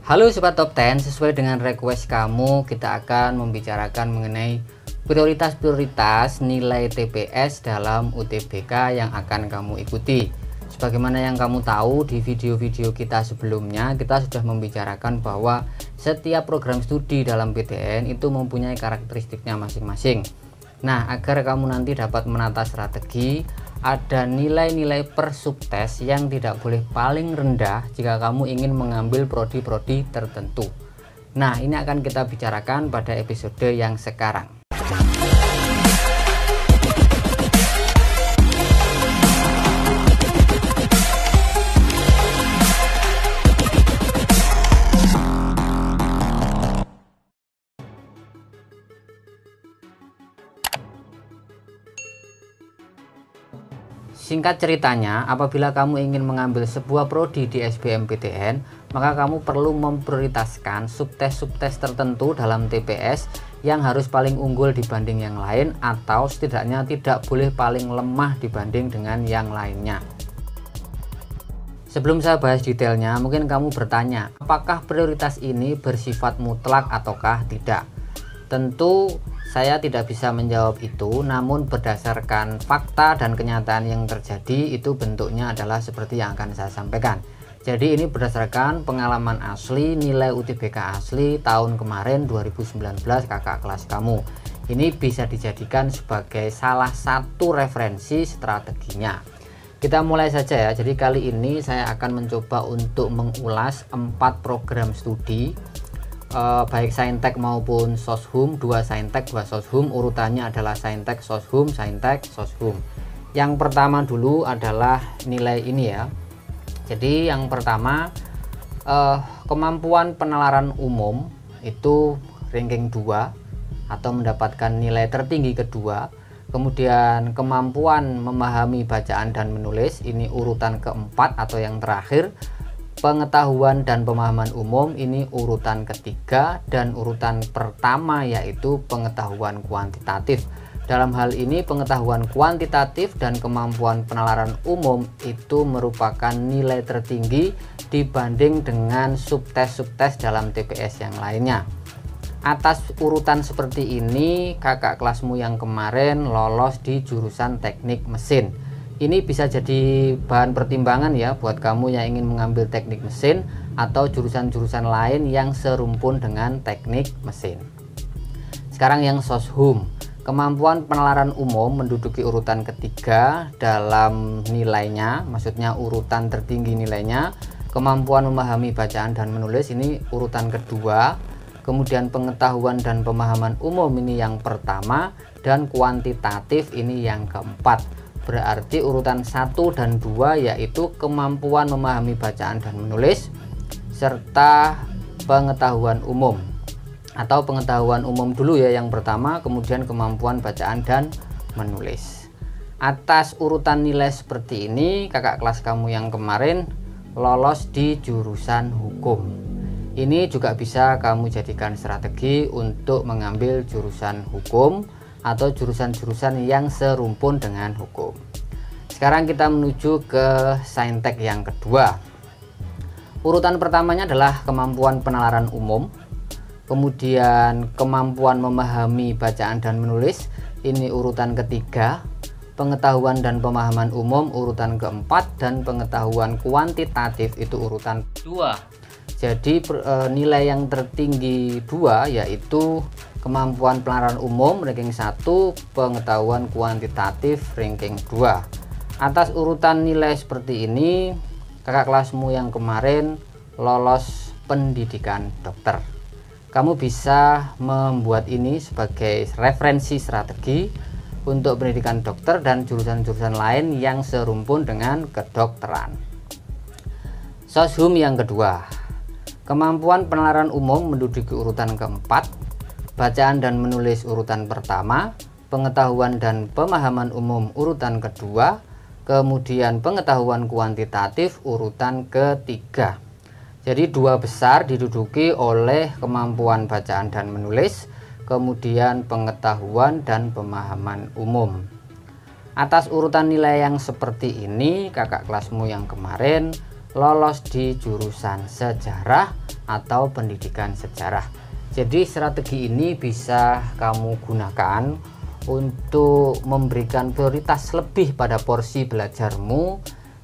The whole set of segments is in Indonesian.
Halo Sobat Top 10, sesuai dengan request kamu, kita akan membicarakan mengenai prioritas-prioritas nilai TPS dalam UTBK yang akan kamu ikuti. Sebagaimana yang kamu tahu di video-video kita sebelumnya, kita sudah membicarakan bahwa setiap program studi dalam PTN itu mempunyai karakteristiknya masing-masing. Nah, agar kamu nanti dapat menata strategi, ada nilai-nilai per subtes yang tidak boleh paling rendah jika kamu ingin mengambil prodi-prodi tertentu. Nah, ini akan kita bicarakan pada episode yang sekarang. Singkat ceritanya, apabila kamu ingin mengambil sebuah prodi di SBMPTN, maka kamu perlu memprioritaskan subtes-subtes tertentu dalam TPS yang harus paling unggul dibanding yang lain, atau setidaknya tidak boleh paling lemah dibanding dengan yang lainnya. Sebelum saya bahas detailnya, mungkin kamu bertanya, apakah prioritas ini bersifat mutlak ataukah tidak? Tentu saya tidak bisa menjawab itu, namun berdasarkan fakta dan kenyataan yang terjadi, itu bentuknya adalah seperti yang akan saya sampaikan. Jadi ini berdasarkan pengalaman asli, nilai UTBK asli tahun kemarin 2019 kakak kelas kamu. Ini bisa dijadikan sebagai salah satu referensi strateginya. Kita mulai saja ya. Jadi kali ini saya akan mencoba untuk mengulas 4 program studi, baik Saintek maupun Soshum, 2 Saintek 2 Soshum. Urutannya adalah Saintek Soshum, Saintek Soshum. Yang pertama dulu adalah nilai ini ya. Jadi yang pertama, kemampuan penalaran umum itu ranking 2 atau mendapatkan nilai tertinggi kedua. Kemudian kemampuan memahami bacaan dan menulis, ini urutan keempat atau yang terakhir. Pengetahuan dan pemahaman umum, ini urutan ketiga, dan urutan pertama yaitu pengetahuan kuantitatif. Dalam hal ini pengetahuan kuantitatif dan kemampuan penalaran umum itu merupakan nilai tertinggi dibanding dengan subtes-subtes dalam TPS yang lainnya. Atas urutan seperti ini, kakak kelasmu yang kemarin lolos di jurusan teknik mesin. Ini bisa jadi bahan pertimbangan ya buat kamu yang ingin mengambil teknik mesin atau jurusan-jurusan lain yang serumpun dengan teknik mesin. Sekarang yang Soshum, kemampuan penalaran umum menduduki urutan ketiga dalam nilainya, maksudnya urutan tertinggi nilainya. Kemampuan memahami bacaan dan menulis ini urutan kedua. Kemudian pengetahuan dan pemahaman umum ini yang pertama, dan kuantitatif ini yang keempat. Berarti urutan 1 dan 2 yaitu kemampuan memahami bacaan dan menulis serta pengetahuan umum, atau pengetahuan umum dulu ya yang pertama, kemudian kemampuan bacaan dan menulis. Atas urutan nilai seperti ini, kakak kelas kamu yang kemarin lolos di jurusan hukum. Ini juga bisa kamu jadikan strategi untuk mengambil jurusan hukum atau jurusan-jurusan yang serumpun dengan hukum. Sekarang kita menuju ke Saintek yang kedua. Urutan pertamanya adalah kemampuan penalaran umum, kemudian kemampuan memahami bacaan dan menulis, ini urutan ketiga. Pengetahuan dan pemahaman umum urutan keempat, dan pengetahuan kuantitatif itu urutan kedua. Jadi nilai yang tertinggi 2 yaitu kemampuan penalaran umum ranking 1, pengetahuan kuantitatif ranking 2. Atas urutan nilai seperti ini, kakak kelasmu yang kemarin lolos pendidikan dokter. Kamu bisa membuat ini sebagai referensi strategi untuk pendidikan dokter dan jurusan-jurusan lain yang serumpun dengan kedokteran. Soshum yang kedua, kemampuan penalaran umum menduduki urutan keempat, bacaan dan menulis urutan pertama, pengetahuan dan pemahaman umum urutan kedua, kemudian pengetahuan kuantitatif urutan ketiga. Jadi 2 besar diduduki oleh kemampuan bacaan dan menulis, kemudian pengetahuan dan pemahaman umum. Atas urutan nilai yang seperti ini, kakak kelasmu yang kemarin lolos di jurusan sejarah atau pendidikan sejarah. Jadi strategi ini bisa kamu gunakan untuk memberikan prioritas lebih pada porsi belajarmu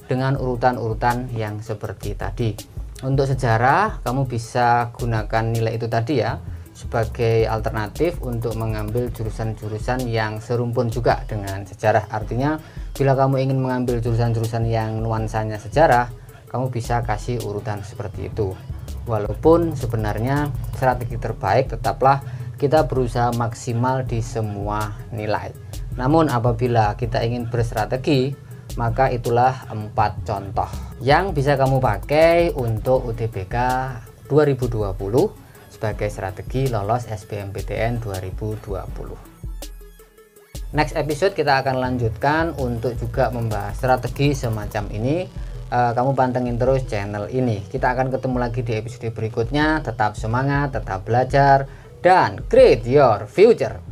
dengan urutan-urutan yang seperti tadi. Untuk sejarah, kamu bisa gunakan nilai itu tadi ya sebagai alternatif untuk mengambil jurusan-jurusan yang serumpun juga dengan sejarah. Artinya bila kamu ingin mengambil jurusan-jurusan yang nuansanya sejarah, kamu bisa kasih urutan seperti itu. Walaupun sebenarnya strategi terbaik tetaplah kita berusaha maksimal di semua nilai. Namun apabila kita ingin berstrategi, maka itulah 4 contoh yang bisa kamu pakai untuk UTBK 2020 sebagai strategi lolos SBMPTN 2020. Next episode kita akan lanjutkan untuk juga membahas strategi semacam ini. Kamu pantengin terus channel ini. Kita akan ketemu lagi di episode berikutnya. Tetap semangat, tetap belajar, dan create your future.